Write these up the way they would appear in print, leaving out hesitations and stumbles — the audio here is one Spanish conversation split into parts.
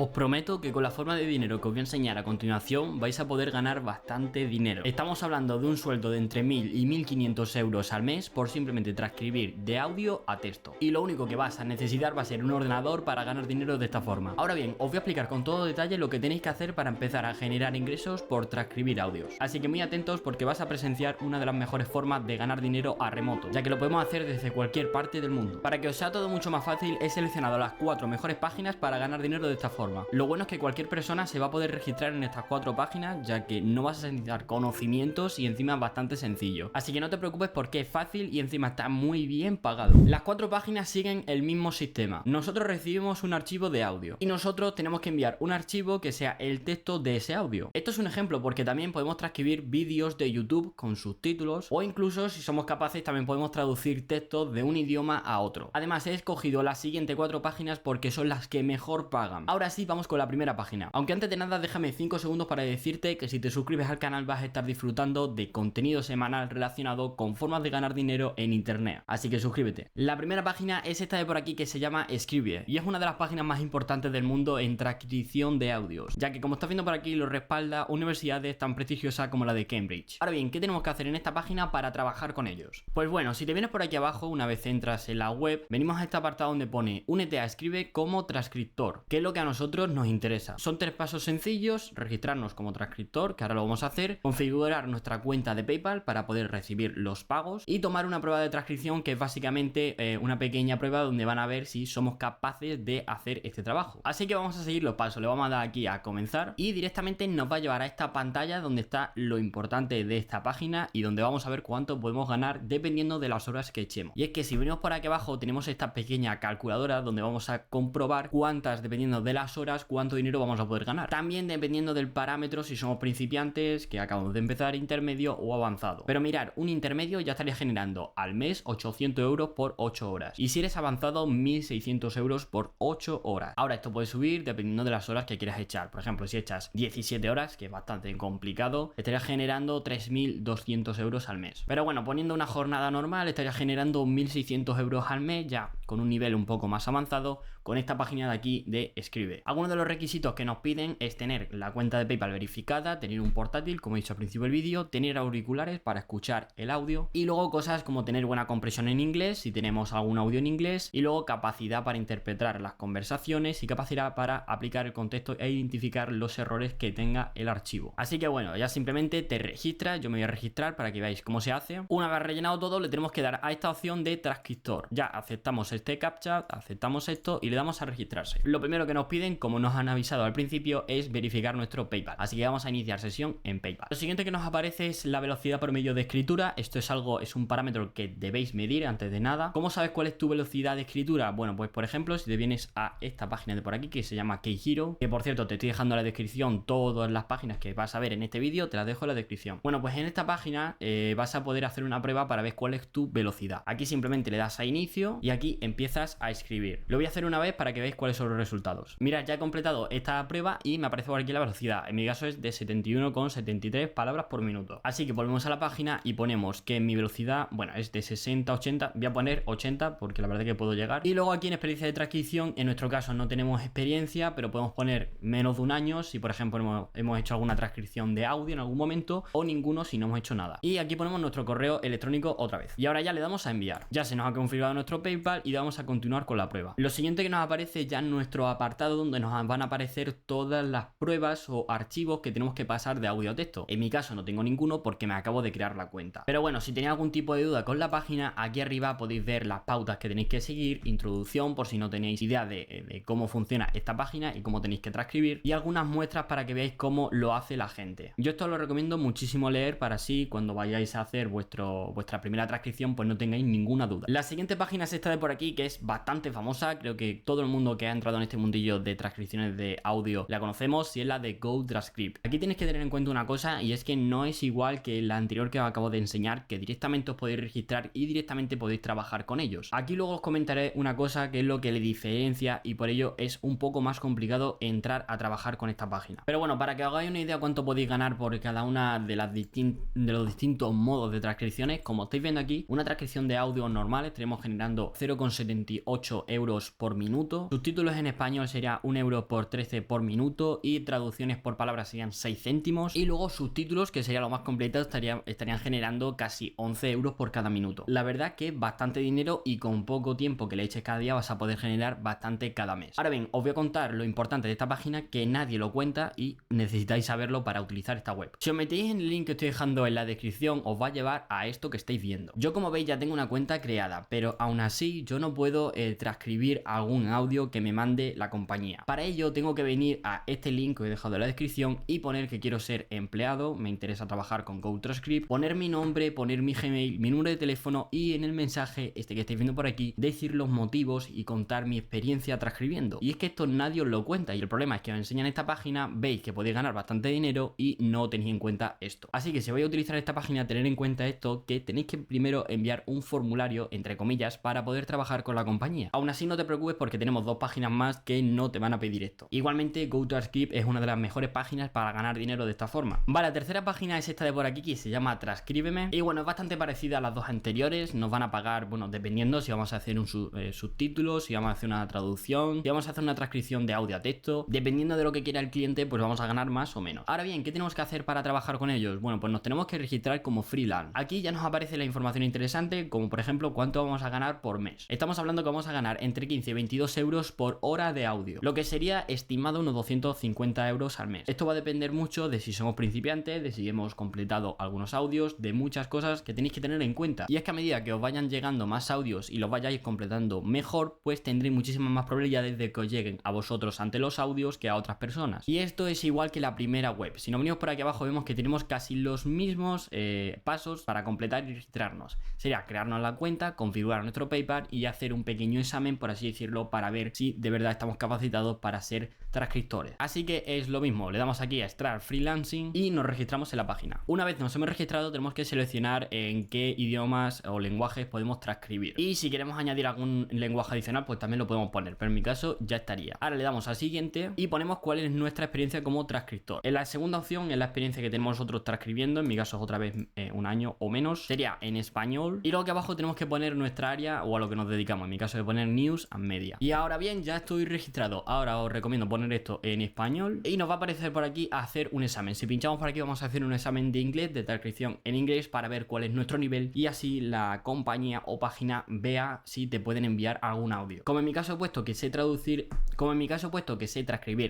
Os prometo que con la forma de dinero que os voy a enseñar a continuación vais a poder ganar bastante dinero. Estamos hablando de un sueldo de entre 1000 y 1500 euros al mes por simplemente transcribir de audio a texto. Y lo único que vas a necesitar va a ser un ordenador para ganar dinero de esta forma. Ahora bien, os voy a explicar con todo detalle lo que tenéis que hacer para empezar a generar ingresos por transcribir audios. Así que muy atentos porque vas a presenciar una de las mejores formas de ganar dinero a remoto, ya que lo podemos hacer desde cualquier parte del mundo. Para que os sea todo mucho más fácil, he seleccionado las 4 mejores páginas para ganar dinero de esta forma. Lo bueno es que cualquier persona se va a poder registrar en estas 4 páginas, ya que no vas a necesitar conocimientos y encima es bastante sencillo. Así que no te preocupes porque es fácil y encima está muy bien pagado. Las 4 páginas siguen el mismo sistema. Nosotros recibimos un archivo de audio y nosotros tenemos que enviar un archivo que sea el texto de ese audio. Esto es un ejemplo porque también podemos transcribir vídeos de YouTube con subtítulos o incluso si somos capaces también podemos traducir textos de un idioma a otro. Además he escogido las siguientes 4 páginas porque son las que mejor pagan. Ahora sí, vamos con la primera página. Aunque antes de nada déjame 5 segundos para decirte que si te suscribes al canal vas a estar disfrutando de contenido semanal relacionado con formas de ganar dinero en internet. Así que suscríbete. La primera página es esta de por aquí que se llama Scribie y es una de las páginas más importantes del mundo en transcripción de audios, ya que como estás viendo por aquí lo respalda universidades tan prestigiosas como la de Cambridge. Ahora bien, ¿qué tenemos que hacer en esta página para trabajar con ellos? Pues bueno, si te vienes por aquí abajo, una vez entras en la web, venimos a este apartado donde pone únete a Scribie como transcriptor, que es lo que a nosotros nos interesa. Son 3 pasos sencillos: registrarnos como transcriptor, que ahora lo vamos a hacer, configurar nuestra cuenta de PayPal para poder recibir los pagos y tomar una prueba de transcripción que es básicamente una pequeña prueba donde van a ver si somos capaces de hacer este trabajo. Así que vamos a seguir los pasos, le vamos a dar aquí a comenzar y directamente nos va a llevar a esta pantalla donde está lo importante de esta página y donde vamos a ver cuánto podemos ganar dependiendo de las horas que echemos. Y es que si venimos por aquí abajo tenemos esta pequeña calculadora donde vamos a comprobar cuántas, dependiendo de las horas, cuánto dinero vamos a poder ganar. También dependiendo del parámetro, si somos principiantes, que acabamos de empezar, intermedio o avanzado. Pero mirar, un intermedio ya estaría generando al mes 800 euros por 8 horas. Y si eres avanzado, 1600 euros por 8 horas. Ahora esto puede subir dependiendo de las horas que quieras echar. Por ejemplo, si echas 17 horas, que es bastante complicado, estarías generando 3200 euros al mes. Pero bueno, poniendo una jornada normal, estarías generando 1600 euros al mes, ya con un nivel un poco más avanzado, con esta página de aquí de Scribie. Algunos de los requisitos que nos piden es tener la cuenta de PayPal verificada, tener un portátil, como he dicho al principio del vídeo, tener auriculares para escuchar el audio y luego cosas como tener buena compresión en inglés, si tenemos algún audio en inglés, y luego capacidad para interpretar las conversaciones y capacidad para aplicar el contexto e identificar los errores que tenga el archivo. Así que bueno, ya simplemente te registras, yo me voy a registrar para que veáis cómo se hace. Una vez rellenado todo, le tenemos que dar a esta opción de transcriptor. Ya aceptamos este captcha, aceptamos esto y le damos a registrarse. Lo primero que nos piden, como nos han avisado al principio, es verificar nuestro PayPal. Así que vamos a iniciar sesión en PayPal. Lo siguiente que nos aparece es la velocidad promedio de escritura. Esto es un parámetro que debéis medir antes de nada. ¿Cómo sabes cuál es tu velocidad de escritura? Bueno, pues por ejemplo, si te vienes a esta página de por aquí que se llama Keihero, que por cierto te estoy dejando en la descripción todas las páginas que vas a ver en este vídeo, te las dejo en la descripción. Bueno, pues en esta página vas a poder hacer una prueba para ver cuál es tu velocidad. Aquí simplemente le das a inicio y aquí empiezas a escribir. Lo voy a hacer una vez para que veáis cuáles son los resultados. Mirad, ya he completado esta prueba y me aparece por aquí la velocidad. En mi caso es de 71,73 palabras por minuto. Así que volvemos a la página y ponemos que mi velocidad, bueno, es de 60-80. Voy a poner 80 porque la verdad es que puedo llegar. Y luego aquí en experiencia de transcripción, en nuestro caso no tenemos experiencia, pero podemos poner menos de un año si por ejemplo hemos hecho alguna transcripción de audio en algún momento, o ninguno si no hemos hecho nada. Y aquí ponemos nuestro correo electrónico otra vez. Y ahora ya le damos a enviar. Ya se nos ha configurado nuestro PayPal y vamos a continuar con la prueba. Lo siguiente que nos aparece ya en nuestro apartado donde nos van a aparecer todas las pruebas o archivos que tenemos que pasar de audio a texto. En mi caso no tengo ninguno porque me acabo de crear la cuenta. Pero bueno, si tenéis algún tipo de duda con la página, aquí arriba podéis ver las pautas que tenéis que seguir, introducción por si no tenéis idea de cómo funciona esta página y cómo tenéis que transcribir, y algunas muestras para que veáis cómo lo hace la gente. Yo esto lo recomiendo muchísimo leer para así cuando vayáis a hacer vuestra primera transcripción pues no tengáis ninguna duda. La siguiente página es esta de por aquí, que es bastante famosa. Creo que todo el mundo que ha entrado en este mundillo de transcripciones de audio la conocemos, y es la de GoTranscript. Aquí tenéis que tener en cuenta una cosa, y es que no es igual que la anterior que os acabo de enseñar, que directamente os podéis registrar y directamente podéis trabajar con ellos. Aquí luego os comentaré una cosa que es lo que le diferencia y por ello es un poco más complicado entrar a trabajar con esta página. Pero bueno, para que os hagáis una idea cuánto podéis ganar por cada una de los distintos modos de transcripciones, como estáis viendo aquí, una transcripción de audio normal estaremos generando 0,78 euros por minuto minuto. Subtítulos en español sería 1 euro por 13 por minuto y traducciones por palabra serían 6 céntimos. Y luego subtítulos, que sería lo más completo, estarían generando casi 11 euros por cada minuto. La verdad que es bastante dinero y con poco tiempo que le eches cada día vas a poder generar bastante cada mes. Ahora bien, os voy a contar lo importante de esta página que nadie lo cuenta y necesitáis saberlo para utilizar esta web. Si os metéis en el link que estoy dejando en la descripción, os va a llevar a esto que estáis viendo. Yo, como veis, ya tengo una cuenta creada, pero aún así yo no puedo transcribir algún audio que me mande la compañía. Para ello tengo que venir a este link que os he dejado en la descripción y poner que quiero ser empleado, me interesa trabajar con GoTranscribe, poner mi nombre, poner mi Gmail, mi número de teléfono y en el mensaje este que estáis viendo por aquí decir los motivos y contar mi experiencia transcribiendo. Y es que esto nadie os lo cuenta y el problema es que os enseñan esta página, veis que podéis ganar bastante dinero y no tenéis en cuenta esto. Así que si vais a utilizar esta página, tener en cuenta esto, que tenéis que primero enviar un formulario, entre comillas, para poder trabajar con la compañía. Aún así no te preocupes porque tenemos 2 páginas más que no te van a pedir esto. Igualmente GoTranscribe es una de las mejores páginas para ganar dinero de esta forma. Vale, la tercera página es esta de por aquí que se llama Transcríbeme y bueno, es bastante parecida a las dos anteriores. Nos van a pagar, bueno, dependiendo si vamos a hacer un subtítulo, si vamos a hacer una traducción, si vamos a hacer una transcripción de audio a texto, dependiendo de lo que quiera el cliente, pues vamos a ganar más o menos. Ahora bien, ¿qué tenemos que hacer para trabajar con ellos? Bueno, pues nos tenemos que registrar como freelance. Aquí ya nos aparece la información interesante, como por ejemplo cuánto vamos a ganar por mes. Estamos hablando que vamos a ganar entre 15 y 22 euros por hora de audio, lo que sería estimado unos 250 euros al mes. Esto va a depender mucho de si somos principiantes, de si hemos completado algunos audios, de muchas cosas que tenéis que tener en cuenta. Y es que a medida que os vayan llegando más audios y los vayáis completando mejor, pues tendréis muchísimas más probabilidades de que os lleguen a vosotros ante los audios que a otras personas. Y esto es igual que la primera web. Si nos venimos por aquí abajo vemos que tenemos casi los mismos pasos para completar y registrarnos. Sería crearnos la cuenta, configurar nuestro PayPal y hacer un pequeño examen, por así decirlo, para ver si de verdad estamos capacitados para ser transcriptores. Así que es lo mismo, le damos aquí a Start Freelancing y nos registramos en la página. Una vez nos hemos registrado tenemos que seleccionar en qué idiomas o lenguajes podemos transcribir. Y si queremos añadir algún lenguaje adicional pues también lo podemos poner, pero en mi caso ya estaría. Ahora le damos a siguiente y ponemos cuál es nuestra experiencia como transcriptor. En la segunda opción es la experiencia que tenemos nosotros transcribiendo, en mi caso es otra vez un año o menos, sería en español y luego aquí abajo tenemos que poner nuestra área o a lo que nos dedicamos, en mi caso de poner News and Media. Y ahora bien, ya estoy registrado, ahora os recomiendo poner esto en español y nos va a aparecer por aquí hacer un examen. Si pinchamos por aquí vamos a hacer un examen de inglés, de transcripción en inglés, para ver cuál es nuestro nivel y así la compañía o página vea si te pueden enviar algún audio. Como en mi caso he puesto que sé transcribir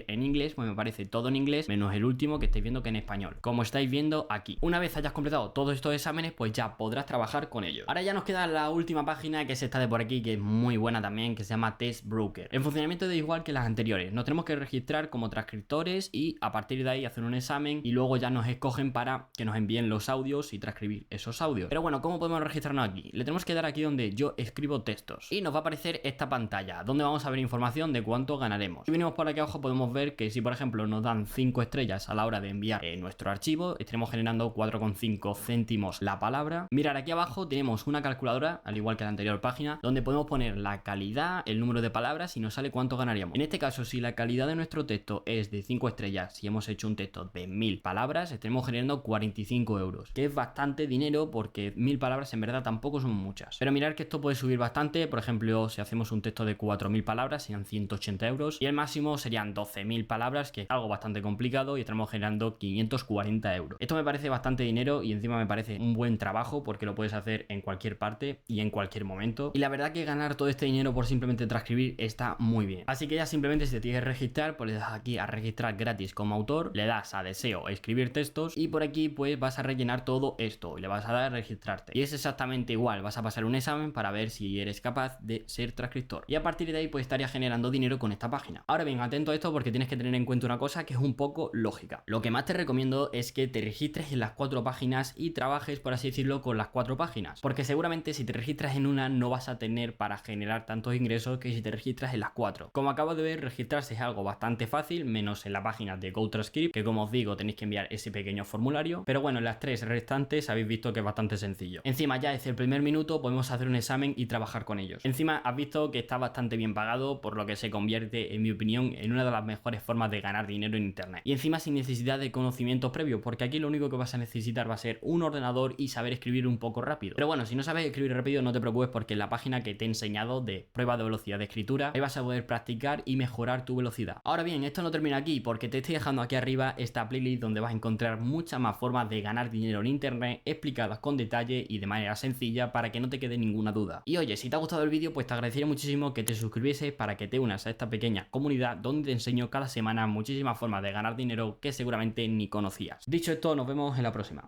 en inglés, pues me parece todo en inglés menos el último que estáis viendo que en español, como estáis viendo aquí. Una vez hayas completado todos estos exámenes pues ya podrás trabajar con ellos. Ahora ya nos queda la última página, que es esta de por aquí, que es muy buena también, que se llama Test Broker. En funcionamiento es igual que las anteriores, nos tenemos que registrar como transcriptores y a partir de ahí hacer un examen y luego ya nos escogen para que nos envíen los audios y transcribir esos audios. Pero bueno, ¿cómo podemos registrarnos aquí? Le tenemos que dar aquí donde yo escribo textos y nos va a aparecer esta pantalla donde vamos a ver información de cuánto ganaremos. Si venimos por aquí abajo podemos ver que si por ejemplo nos dan 5 estrellas a la hora de enviar nuestro archivo, estaremos generando 4,5 céntimos la palabra. Mirar aquí abajo tenemos una calculadora, al igual que la anterior página, donde podemos poner la calidad, el número de palabras y nos sale cuánto ganaríamos. En este caso, si la calidad de nuestro texto es de 5 estrellas, si hemos hecho un texto de 1000 palabras, estaremos generando 45 euros, que es bastante dinero porque 1000 palabras en verdad tampoco son muchas. Pero mirar que esto puede subir bastante, por ejemplo, si hacemos un texto de 4000 palabras serían 180 euros y el máximo serían 12.000 palabras, que es algo bastante complicado y estaremos generando 540 euros. Esto me parece bastante dinero y encima me parece un buen trabajo porque lo puedes hacer en cualquier parte y en cualquier momento. Y la verdad que ganar todo este dinero por simplemente transcribir está muy bien. Así que ya simplemente si te tienes que registrar, pues le das aquí a registrar gratis como autor, le das a deseo escribir textos y por aquí pues vas a rellenar todo esto y le vas a dar a registrarte. Y es exactamente igual, vas a pasar un examen para ver si eres capaz de ser transcriptor. Y a partir de ahí pues estarías generando dinero con esta página. Ahora bien, atento a esto porque tienes que tener en cuenta una cosa que es un poco lógica. Lo que más te recomiendo es que te registres en las 4 páginas y trabajes, por así decirlo, con las 4 páginas. Porque seguramente si te registras en una no vas a tener para generar tantos ingresos que si te registras en las 4. Como acabo de ver, registrarse es algo bastante fácil, menos en la página de GoTranscribe, que como os digo tenéis que enviar ese pequeño formulario. Pero bueno, en las 3 restantes habéis visto que es bastante sencillo. Encima ya desde el primer minuto podemos hacer un examen y trabajar con ellos. Encima has visto que está bastante bien pagado, por lo que se convierte, en mi opinión, en una de las mejores formas de ganar dinero en internet. Y encima sin necesidad de conocimientos previos, porque aquí lo único que vas a necesitar va a ser un ordenador y saber escribir un poco rápido. Pero bueno, si no sabes escribir rápido no te preocupes porque en la página que te he enseñado de prueba de velocidad de escritura, ahí vas a poder practicar y mejorar tu velocidad. Ahora bien, esto no termina aquí, porque te estoy dejando aquí arriba esta playlist donde vas a encontrar muchas más formas de ganar dinero en internet explicadas con detalle y de manera sencilla para que no te quede ninguna duda. Y oye, si te ha gustado el vídeo, pues te agradecería muchísimo que te suscribieses para que te unas a esta pequeña comunidad donde te enseño cada semana muchísimas formas de ganar dinero que seguramente ni conocías. Dicho esto, nos vemos en la próxima.